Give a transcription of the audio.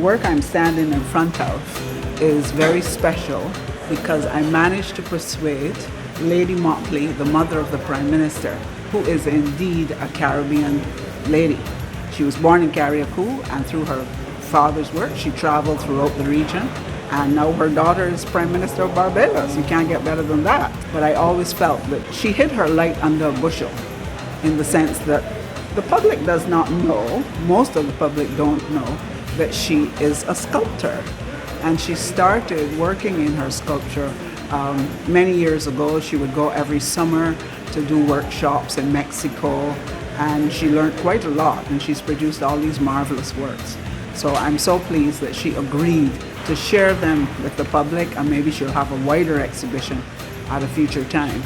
work I'm standing in front of is very special because I managed to persuade Lady Mottley, the mother of the Prime Minister, who is indeed a Caribbean lady. She was born in Carriacou, and through her father's work she traveled throughout the region, and now her daughter is Prime Minister of Barbados. You can't get better than that. But I always felt that she hid her light under a bushel, in the sense that the public does not know, most of the public don't know, that she is a sculptor. And she started working in her sculpture many years ago. She would go every summer to do workshops in Mexico, and she learned quite a lot, and she's produced all these marvelous works. So I'm so pleased that she agreed to share them with the public, and maybe she'll have a wider exhibition at a future time.